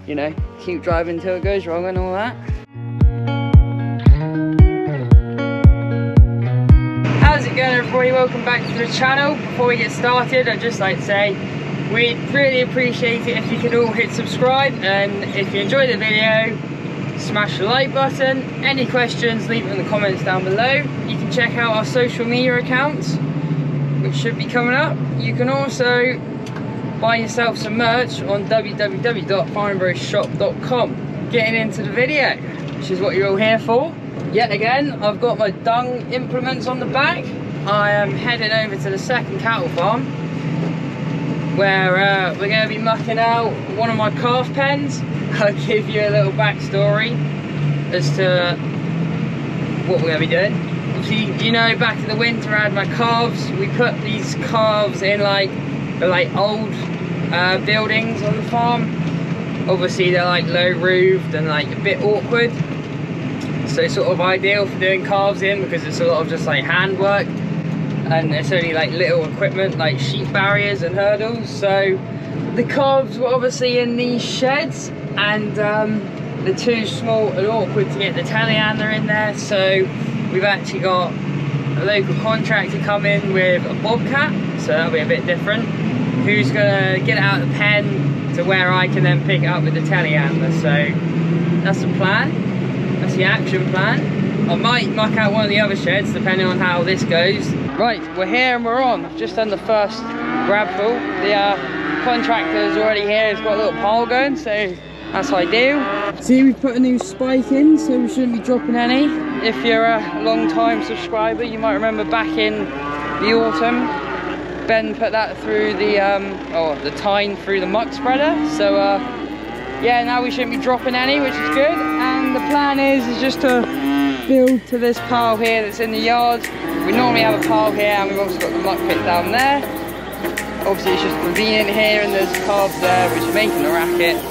you know, keep driving until it goes wrong and all that. How's it going, everybody? Welcome back to the channel. Before we get started, I'd just like to say we'd really appreciate it if you could all hit subscribe, and if you enjoyed the video, smash the like button. Any questions, leave it in the comments down below. You can check out our social media accounts, which should be coming up. You can also buy yourself some merch on www.fireandbroshop.com. Getting into the video, which is what you're all here for. Yet again, I've got my dung implements on the back. I am heading over to the second cattle farm, where we're going to be mucking out one of my calf pens. I'll give you a little backstory as to what we're going to be doing. Obviously, you know, back in the winter I had my calves. We put these calves in like old buildings on the farm. Obviously they're like low roofed and like a bit awkward, so sort of ideal for doing calves in, because it's a lot of just like handwork and it's only like little equipment like sheep barriers and hurdles. So the calves were obviously in these sheds, and they're too small and awkward to get the telehandler in there, so we've actually got a local contractor come in with a bobcat, so that'll be a bit different, who's gonna get it out of the pen to where I can then pick it up with the telehandler. So that's the plan, that's the action plan. I might muck out one of the other sheds depending on how this goes. Right, we're here and we're on. I've just done the first grab full. The contractor's already here, he's got a little pile going, so that's ideal. See, we put a new spike in, so we shouldn't be dropping any. If you're a long time subscriber, you might remember back in the autumn, Ben put that through the tine through the muck spreader. So yeah, now we shouldn't be dropping any, which is good. And the plan is just to build to this pile here that's in the yard. We normally have a pile here, and we've also got the muck pit down there. Obviously it's just convenient here, and there's calves there which are making a racket.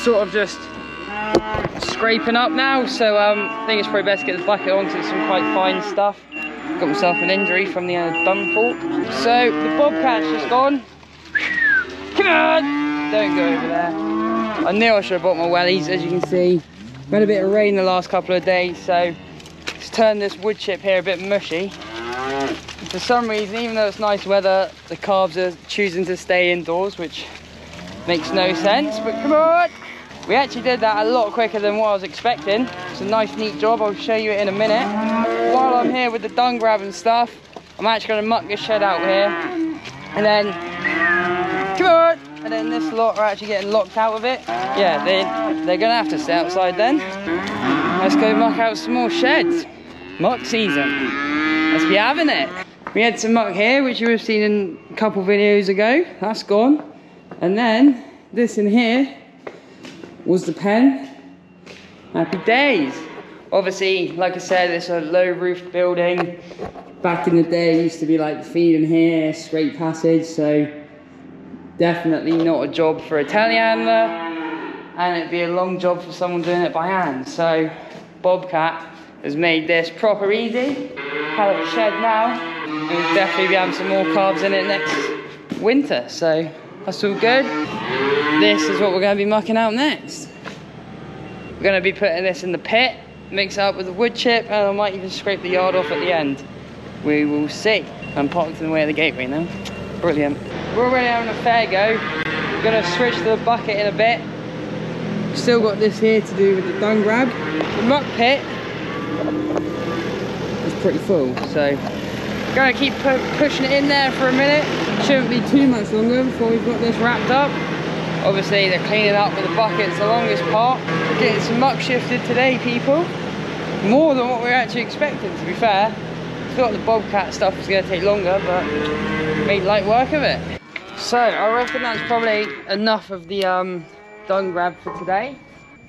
Sort of just scraping up now, so I think it's probably best to get the bucket on, because it's some quite fine stuff. Got myself an injury from the dung fault. So the bobcat's just gone. Come on! Don't go over there. I knew I should have brought my wellies. As you can see, we had a bit of rain the last couple of days, so it's turned this wood chip here a bit mushy. And for some reason, even though it's nice weather, the calves are choosing to stay indoors, which makes no sense, but come on! We actually did that a lot quicker than what I was expecting. It's a nice, neat job. I'll show you it in a minute. While I'm here with the dung grab and stuff, I'm actually going to muck this shed out here. And then, come on! And then this lot are actually getting locked out of it. Yeah, they're going to have to stay outside then. Let's go muck out some more sheds. Muck season. Let's be having it. We had some muck here, which you would have seen in a couple videos ago. That's gone. And then, this in here was the pen. Happy days. Obviously, like I said, it's a low roofed building. Back in the day, it used to be like feed in here, straight passage, so definitely not a job for a telehandler, and it'd be a long job for someone doing it by hand. So Bobcat has made this proper easy. Have a shed now, and we'll definitely be having some more calves in it next winter, so that's all good. This is what we're going to be mucking out next. We're going to be putting this in the pit, mix it up with the wood chip, and I might even scrape the yard off at the end. We will see. I'm parked in the way of the gateway now. Brilliant. We're already having a fair go. We're going to switch to the bucket in a bit. Still got this here to do with the dung grab. The muck pit is pretty full, so we're going Gonna keep pushing it in there for a minute. Shouldn't be too much longer before we've got this wrapped up. Obviously they're cleaning up with the buckets the longest part. We're getting some muck shifted today, people. More than what we were actually expecting, to be fair. Thought the bobcat stuff was going to take longer, but made light work of it. So I reckon that's probably enough of the dung grab for today.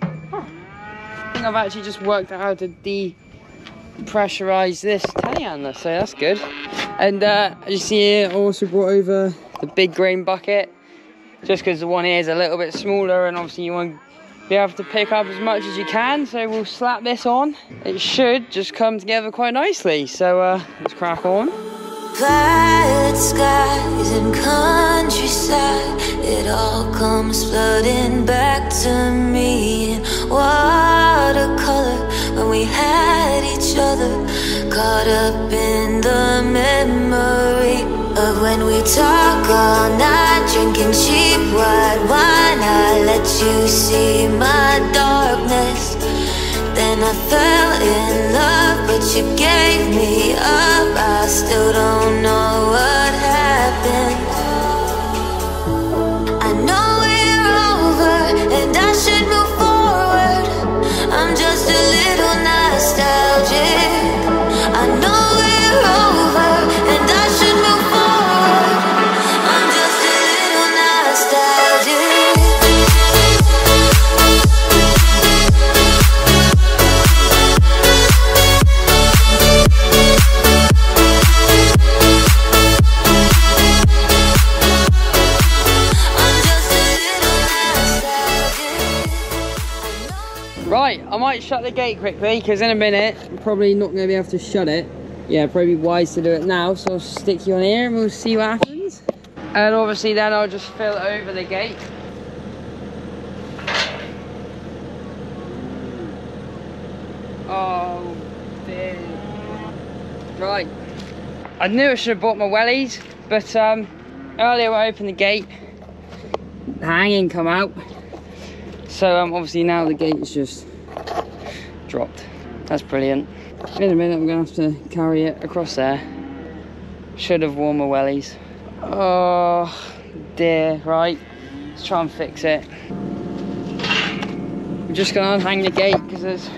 I think I've actually just worked out how to depressurize this telehandler, so that's good. And as you see here, I also brought over the big grain bucket, just because the one here is a little bit smaller, and obviously you want to be able to pick up as much as you can. So we'll slap this on. It should just come together quite nicely. So let's crack on. Violet skies and countryside, it all comes flooding back to me in watercolor. When we had each other, caught up in the memory of when we talk all night, drinking cheap white wine. I let you see my darkness, then I fell in love, but you gave me up. I still don't know what happened. I know we're over and I should move forward. I'm just a little nostalgic. I know we're over and I should move forward. I'm just a little nostalgic. Right, I might shut the gate quickly because in a minute I'm probably not going to be able to shut it. Yeah, probably wise to do it now, so I'll stick you on here and we'll see what happens. And obviously then I'll just fill it over the gate. Oh dear. Right, I knew I should have bought my wellies, but earlier when I opened the gate, the hanging come out. So obviously now the gate's just dropped. That's brilliant. In a minute I'm going to have to carry it across there. Should have worn my wellies. Oh dear, right. Let's try and fix it. I'm just going to unhang the gate because there's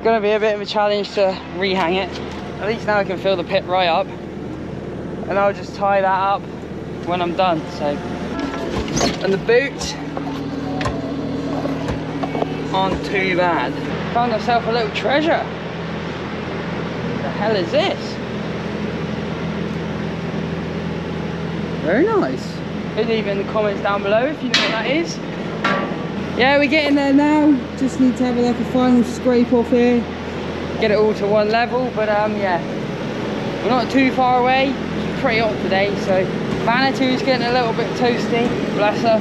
going to be a bit of a challenge to rehang it. At least now I can fill the pit right up. And I'll just tie that up when I'm done. So, and the boot aren't too bad. Found myself a little treasure. What the hell is this? Very nice. Leave it in the comments down below if you know what that is. Yeah, we're getting there now. Just need to have like a final scrape off here. Get it all to one level, but yeah. We're not too far away. It's pretty hot today, so Vanitu's getting a little bit toasty, bless her.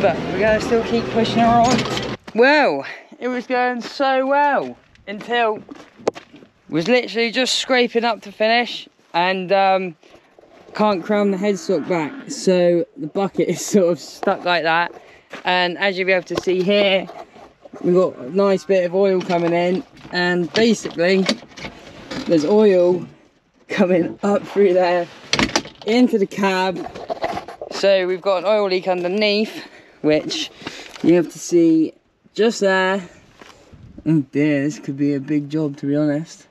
But we're gonna still keep pushing her on. Well, it was going so well until was literally just scraping up to finish, and can't cram the headstock back, so the bucket is sort of stuck like that. And as you'll be able to see here, we've got a nice bit of oil coming in, and basically there's oil coming up through there into the cab. So we've got an oil leak underneath, which you have to see just there. Oh dear, this could be a big job, to be honest.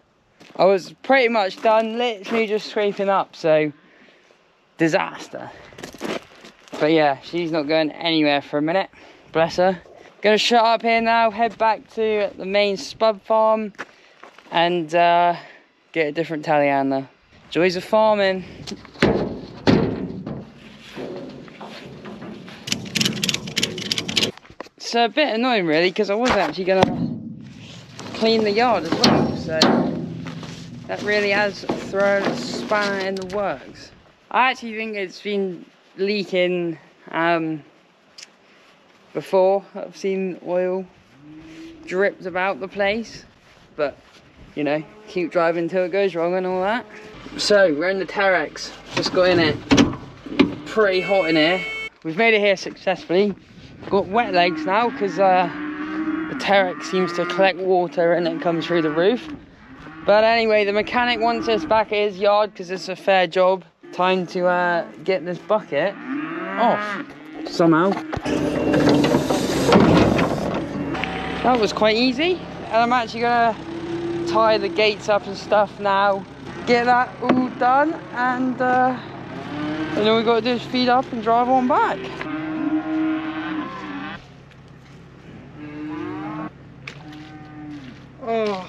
I was pretty much done, literally just scraping up, so disaster. But yeah, she's not going anywhere for a minute, bless her. Gonna shut up here now, head back to the main spud farm and get a different telehandler. Joys of farming. It's a bit annoying really, because I was actually gonna clean the yard as well, so that really has thrown a spanner in the works. I actually think it's been leaking before. I've seen oil dripped about the place, but you know, keep driving until it goes wrong and all that. So we're in the Terex, just got in it. Pretty hot in here. We've made it here successfully. Got wet legs now because the Terex seems to collect water and it comes through the roof. But anyway, the mechanic wants us back at his yard because it's a fair job. Time to get this bucket off somehow. That was quite easy. And I'm actually gonna tie the gates up and stuff now. Get that all done, and all we gotta do is feed up and drive on back. Oh,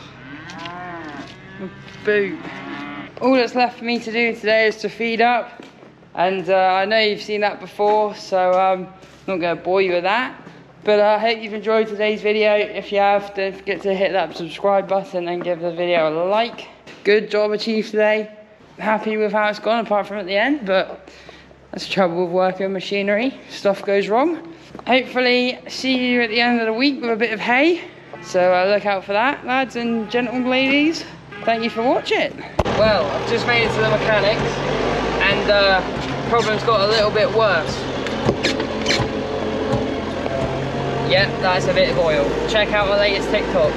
my boot. All that's left for me to do today is to feed up, and I know you've seen that before, so I'm not going to bore you with that. But I hope you've enjoyed today's video. If you have, don't forget to hit that subscribe button and give the video a like. Good job achieved today. Happy with how it's gone, apart from at the end, but that's the trouble with working with machinery. Stuff goes wrong. Hopefully see you at the end of the week with a bit of hay. So look out for that, lads and gentlemen, ladies. Thank you for watching. Well, I've just made it to the mechanics, and problem's got a little bit worse. Yep, that's a bit of oil. Check out my latest TikTok.